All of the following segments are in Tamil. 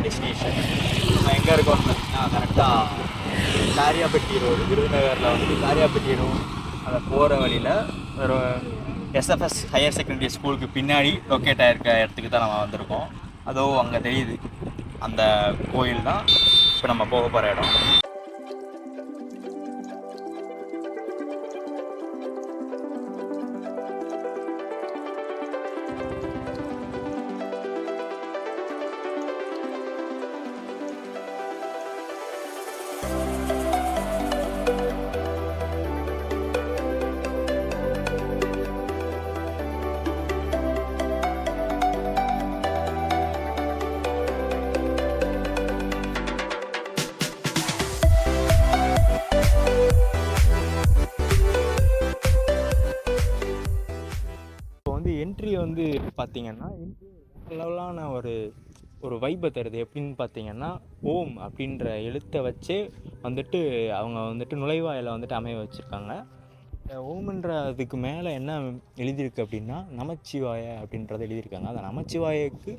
டெஸ்டினேஷன். நம்ம எங்கே இருக்கோம் பார்த்தீங்கன்னா கரெக்டாக காரியாபட்டி ரோடு, விருதுநகரில் வந்து காரியாபட்டி ரோடு அதை போகிற வழியில் ஒரு எஸ்எஃப்எஸ் ஹையர் செகண்டரி ஸ்கூலுக்கு பின்னாடி லொக்கேட் ஆகிருக்க இடத்துக்கு தான் நம்ம வந்திருக்கோம். அதோ அங்கே தெரியுது அந்த கோயில் தான் இப்போ நம்ம போக போகிற இடம். என்ட்ரி வந்து பார்த்திங்கன்னா லெவலான ஒரு வைப்பை தருது. எப்படின்னு பார்த்தீங்கன்னா ஓம் அப்படின்ற எழுத்தை வச்சே வந்துட்டு அவங்க வந்துட்டு நுழைவாயில் வந்துட்டு அமைய வச்சுருக்காங்க. ஓம்ன்ற அதுக்கு மேலே என்ன எழுதியிருக்கு அப்படின்னா நமச்சிவாய அப்படின்றத எழுதியிருக்காங்க. அந்த நமச்சிவாயக்கு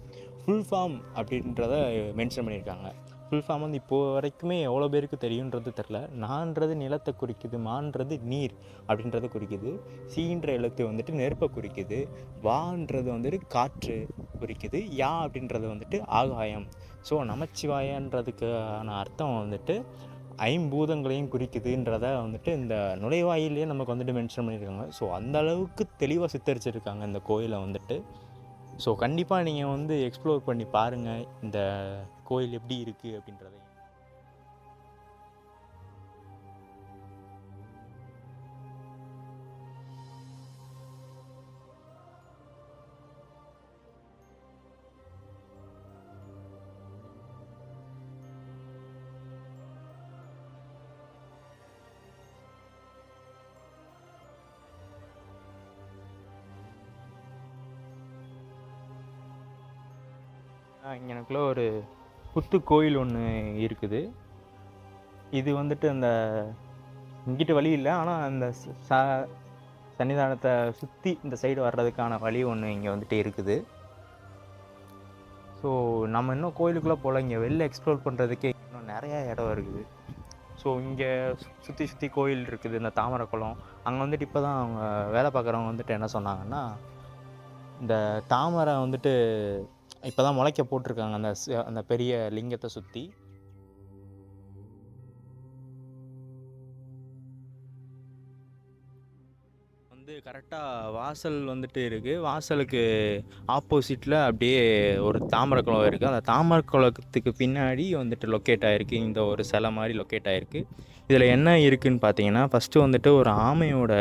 ஃபுல் ஃபார்ம் அப்படின்றத மென்ஷன் பண்ணியிருக்காங்க. ஃபுல் ஃபார்ம் வந்து இப்போது வரைக்குமே எவ்வளோ பேருக்கு தெரியுன்றது தெரில. நான்றது நிலத்தை குறிக்குது, மான்றது நீர் அப்படின்றத குறிக்குது, சீன்ற எழுத்து வந்துட்டு நெருப்பை குறிக்குது, வான்றது வந்துட்டு காற்று குறிக்குது, யா அப்படின்றது வந்துட்டு ஆகாயம். ஸோ நமச்சிவாயன்றதுக்கான அர்த்தம் வந்துட்டு ஐம்பூதங்களையும் குறிக்குதுன்றத வந்துட்டு இந்த நுழைவாயிலே நமக்கு வந்துட்டு மென்ஷன் பண்ணியிருக்காங்க. ஸோ அந்த அளவுக்கு தெளிவாக சித்தரிச்சிருக்காங்க இந்த கோயிலை வந்துட்டு. ஸோ கண்டிப்பாக நீங்கள் வந்து எக்ஸ்ப்ளோர் பண்ணி பாருங்கள் இந்த கோயில் எப்படி இருக்குது அப்படின்றத. இங்கனக்குள்ள ஒரு புத்து கோயில் ஒன்று இருக்குது. இது வந்துட்டு அந்த இங்கிட்ட வழி இல்லை, ஆனால் அந்த சன்னிதானத்தை சுற்றி இந்த சைடு வர்றதுக்கான வழி ஒன்று இங்கே வந்துட்டு இருக்குது. ஸோ நம்ம இன்னும் கோயிலுக்குள்ளே போகல. இங்கே வெளில எக்ஸ்ப்ளோர் பண்ணுறதுக்கே இன்னும் நிறையா இடம் இருக்குது. ஸோ இங்கே சுற்றி கோயில் இருக்குது. இந்த தாமரை குளம் அங்கே வந்துட்டு இப்போ தான் அவங்க வேலை பார்க்குறவங்க வந்துட்டு என்ன சொன்னாங்கன்னா, இந்த தாமரை வந்துட்டு இப்போ தான் முளைக்க போட்டிருக்காங்க அந்த பெரிய லிங்கத்தை சுற்றி. வந்து கரெக்டாக வாசல் வந்துட்டு இருக்குது. வாசலுக்கு ஆப்போசிட்டில் அப்படியே ஒரு தாமரை குளம் இருக்குது. அந்த தாமரை குளத்துக்கு பின்னாடி வந்துட்டு லொக்கேட் ஆகிருக்கு இந்த ஒரு சிலை மாதிரி லொக்கேட் ஆகிருக்கு. இதில் என்ன இருக்குதுன்னு பார்த்தீங்கன்னா, ஃபஸ்ட்டு வந்துட்டு ஒரு ஆமையோட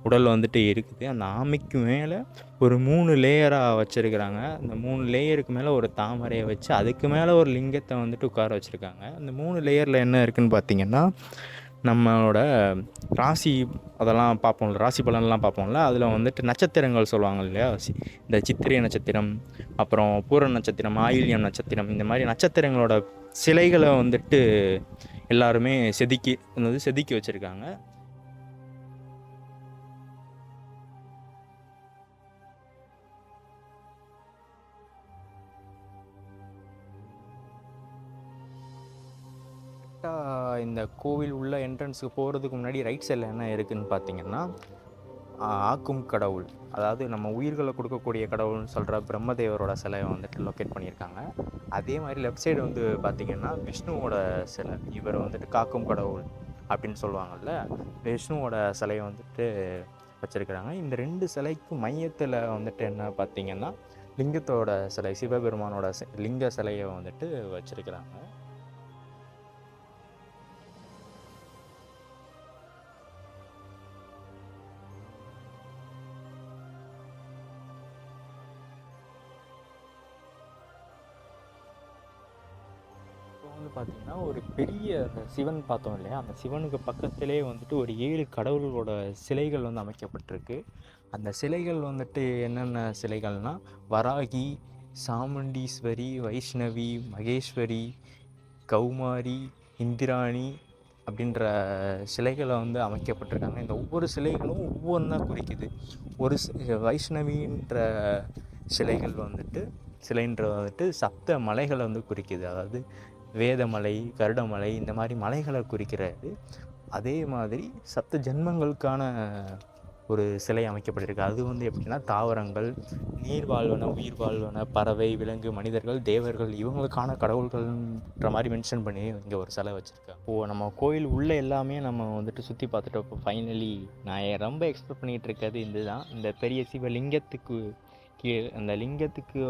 உடல் வந்துட்டு இருக்குது. அந்த ஆமைக்கு மேலே ஒரு 3 லேயராக வச்சுருக்கிறாங்க. அந்த 3 லேயருக்கு மேலே ஒரு தாமரையை வச்சு அதுக்கு மேலே ஒரு லிங்கத்தை வந்துட்டு உட்கார வச்சுருக்காங்க. அந்த 3 லேயரில் என்ன இருக்குதுன்னு பார்த்தீங்கன்னா, நம்மளோட ராசி அதெல்லாம் பார்ப்போம்ல, ராசி பலன்லாம் பார்ப்போம்ல, அதில் வந்துட்டு நட்சத்திரங்கள் சொல்லுவாங்க இல்லையா, இந்த சித்திரை நட்சத்திரம், அப்புறம் பூர நட்சத்திரம், ஆயில்யம் நட்சத்திரம், இந்த மாதிரி நட்சத்திரங்களோட சிலைகளை வந்துட்டு எல்லாருமே செதுக்கி வச்சுருக்காங்க. இந்த கோவில் உள்ள என்ட்ரன்ஸுக்கு போகிறதுக்கு முன்னாடி ரைட் சைடில் என்ன இருக்குதுன்னு பார்த்தீங்கன்னா, ஆக்கும் கடவுள், அதாவது நம்ம உயிர்களை கொடுக்கக்கூடிய கடவுள்னு சொல்கிற பிரம்மதேவரோட சிலையை வந்துட்டு லொக்கேட் பண்ணியிருக்காங்க. அதே மாதிரி லெஃப்ட் சைடு வந்து பார்த்திங்கன்னா விஷ்ணுவோட சிலை, இவர் வந்துட்டு காக்கும் கடவுள் அப்படின்னு சொல்லுவாங்கள்ல, விஷ்ணுவோட சிலையை வந்துட்டு வச்சுருக்கிறாங்க. இந்த 2 சிலைக்கும் மையத்தில் வந்துட்டு என்ன பார்த்திங்கன்னா லிங்கத்தோட சிலை, சிவபெருமானோட லிங்க சிலையை வந்துட்டு வச்சுருக்கிறாங்க. வந்து பார்த்திங்கன்னா ஒரு பெரிய சிவன் பார்த்தோம் இல்லையா, அந்த சிவனுக்கு பக்கத்திலே வந்துட்டு ஒரு 7 கடவுளோட சிலைகள் வந்து அமைக்கப்பட்டிருக்கு. அந்த சிலைகள் வந்துட்டு என்னென்ன சிலைகள்னால் வராகி, சாமுண்டீஸ்வரி, வைஷ்ணவி, மகேஸ்வரி, கௌமாரி, இந்திராணி அப்படின்ற சிலைகளை வந்து அமைக்கப்பட்டிருக்காங்க. இந்த ஒவ்வொரு சிலைகளும் ஒவ்வொன்றா குறிக்குது. ஒரு வைஷ்ணவின்ற சிலைகள் வந்துட்டு சிலைன்றது வந்துட்டு சப்த மலைகளை வந்து குறிக்குது. அதாவது வேதமலை, கருடமலை இந்த மாதிரி மலைகளை குறிக்கிறது. அதே மாதிரி சப்த ஜென்மங்களுக்கான ஒரு சிலை அமைக்கப்பட்டிருக்கு. அது வந்து எப்படின்னா தாவரங்கள், நீர் வாழ்வன, உயிர் வாழ்வன, பறவை, விலங்கு, மனிதர்கள், தேவர்கள் இவங்களுக்கான கடவுள்கள்ன்ற மாதிரி மென்ஷன் பண்ணி இங்கே ஒரு சிலை வச்சுருக்கேன். இப்போது நம்ம கோயில் உள்ளே எல்லாமே நம்ம வந்துட்டு சுற்றி பார்த்துட்டோம். இப்போ ஃபைனலி நான் ரொம்ப எக்ஸ்பெக்ட் பண்ணிகிட்டு இருக்கிறது இதுதான். இந்த பெரிய சிவலிங்கத்துக்கு அந்த லிங்கத்துக்கு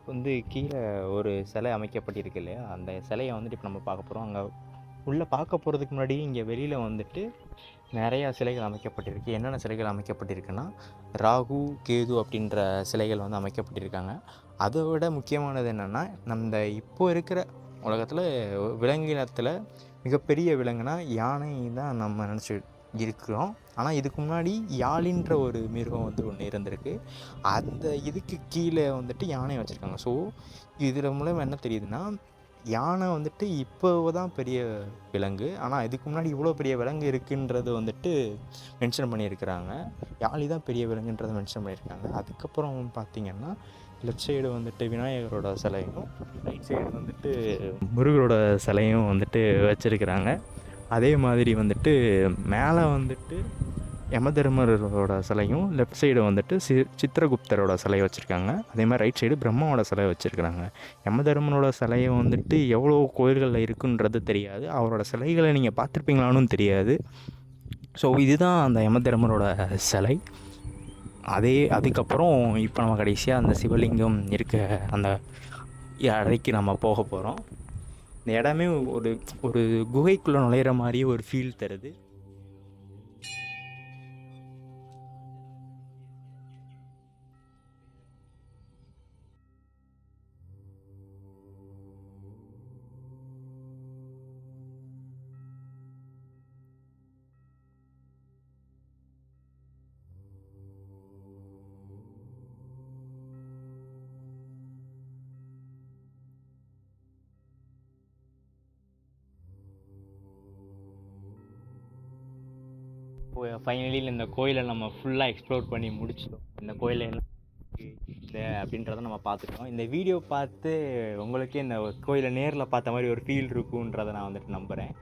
வந்து கீழே ஒரு சிலை அமைக்கப்பட்டிருக்கு இல்லையா, அந்த சிலையை வந்துட்டு இப்போ நம்ம பார்க்க போகிறோம். அங்கே உள்ளே பார்க்க போகிறதுக்கு முன்னாடி இங்கே வெளியில் வந்துட்டு நிறையா சிலைகள் அமைக்கப்பட்டிருக்கு. என்னென்ன சிலைகள் அமைக்கப்பட்டிருக்குன்னா ராகு, கேது அப்படின்ற சிலைகள் வந்து அமைக்கப்பட்டிருக்காங்க. அதை விட முக்கியமானது என்னென்னா, நம்ம இப்போ இருக்கிற உலகத்தில் விலங்கினத்தில் மிகப்பெரிய விலங்குனா யானை தான் நம்ம நினச்சி இருக்கிறோம். ஆனால் இதுக்கு முன்னாடி யாழின்ற ஒரு மிருகம் வந்து ஒன்று இருந்திருக்கு. அந்த இதுக்கு கீழே வந்துட்டு யானை வச்சுருக்காங்க. ஸோ இதில் மூலம் என்ன தெரியுதுன்னா, யானை வந்துட்டு இப்போ தான் பெரிய விலங்கு, ஆனால் இதுக்கு முன்னாடி இவ்வளோ பெரிய விலங்கு இருக்குன்றது வந்துட்டு மென்ஷன் பண்ணியிருக்கிறாங்க. யாழி தான் பெரிய விலங்குன்றதை மென்ஷன் பண்ணியிருக்காங்க. அதுக்கப்புறம் பார்த்திங்கன்னா லெஃப்ட் சைடு வந்துட்டு விநாயகரோட சிலையும், ரைட் சைடு வந்துட்டு முருகரோட சிலையும் வந்துட்டு வச்சுருக்கிறாங்க. அதே மாதிரி வந்துட்டு மேலே வந்துட்டு யமதர்மரோட சிலையும், லெஃப்ட் சைடு வந்துட்டு சித்திரகுப்தரோட சிலையை வச்சுருக்காங்க. அதே மாதிரி ரைட் சைடு பிரம்மாவோட சிலையை வச்சுருக்கிறாங்க. யமதர்மனோட சிலையை வந்துட்டு எவ்வளோ கோயில்களில் இருக்குன்றது தெரியாது, அவரோட சிலைகளை நீங்கள் பார்த்துருப்பீங்களான்னு தெரியாது. ஸோ இதுதான் அந்த யமதர்மரோட சிலை. அதுக்கப்புறம் இப்போ நம்ம கடைசியாக அந்த சிவலிங்கம் இருக்க அந்த அறைக்கு நம்ம போக போகிறோம். இந்த இடமே ஒரு குகைக்குள்ளே நுழையிற மாதிரியே ஒரு ஃபீல் தருது. ஃபைனலி இந்த கோயிலை நம்ம ஃபுல்லாக எக்ஸ்ப்ளோர் பண்ணி முடிச்சிட்டோம். இந்த கோயிலை என்ன அப்படின்றத நம்ம பார்த்துட்டோம். இந்த வீடியோ பார்த்து உங்களுக்கே இந்த கோயிலை நேரில் பார்த்த மாதிரி ஒரு ஃபீல் இருக்குன்றதை நான் வந்துட்டு நம்புகிறேன்.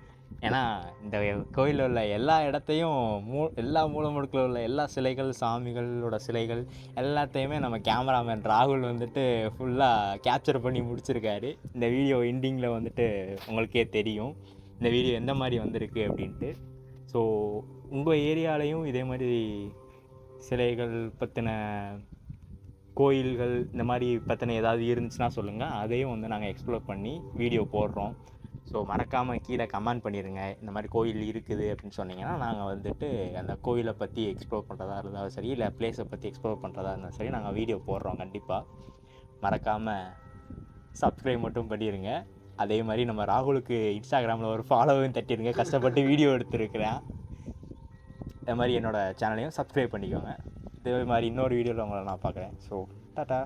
ஏன்னா இந்த கோயிலில் உள்ள எல்லா இடத்தையும் எல்லா மூலமுடுக்கில் உள்ள எல்லா சிலைகள், சாமிகளோட சிலைகள் எல்லாத்தையுமே நம்ம கேமராமேன் ராகுல் வந்துட்டு ஃபுல்லாக கேப்சர் பண்ணி முடிச்சிருக்காரு. இந்த வீடியோ எண்டிங்கில் வந்துட்டு உங்களுக்கே தெரியும் இந்த வீடியோ எந்த மாதிரி வந்திருக்கு அப்படின்ட்டு. ஸோ உங்கள் ஏரியாலையும் இதே மாதிரி சிலைகள் பற்றின கோயில்கள் இந்த மாதிரி பற்றின ஏதாவது இருந்துச்சுன்னா சொல்லுங்கள். அதையும் வந்து நாங்கள் எக்ஸ்ப்ளோர் பண்ணி வீடியோ போடுறோம். ஸோ மறக்காமல் கீழே கமெண்ட் பண்ணிடுங்க. இந்த மாதிரி கோயில் இருக்குது அப்படின்னு சொன்னீங்கன்னா நாங்கள் வந்துட்டு அந்த கோயிலை பற்றி எக்ஸ்ப்ளோர் பண்ணுறதா இருந்தாலும் சரி, இல்லை பிளேஸை பற்றி எக்ஸ்ப்ளோர் பண்ணுறதா இருந்தாலும் சரி, நாங்கள் வீடியோ போடுறோம் கண்டிப்பாக. மறக்காமல் சப்ஸ்கிரைப் மட்டும் பண்ணிடுங்க. அதே மாதிரி நம்ம ராகுலுக்கு இன்ஸ்டாகிராமில் ஒரு ஃபாலோவையும் தட்டிடுங்க. கஷ்டப்பட்டு வீடியோ எடுத்துருக்கிறேன். அதே மாதிரி என்னோடய சேனலையும் சப்ஸ்கிரைப் பண்ணிக்கோங்க. இதே மாதிரி இன்னொரு வீடியோவில் உங்களை நான் பார்க்குறேன். So tata.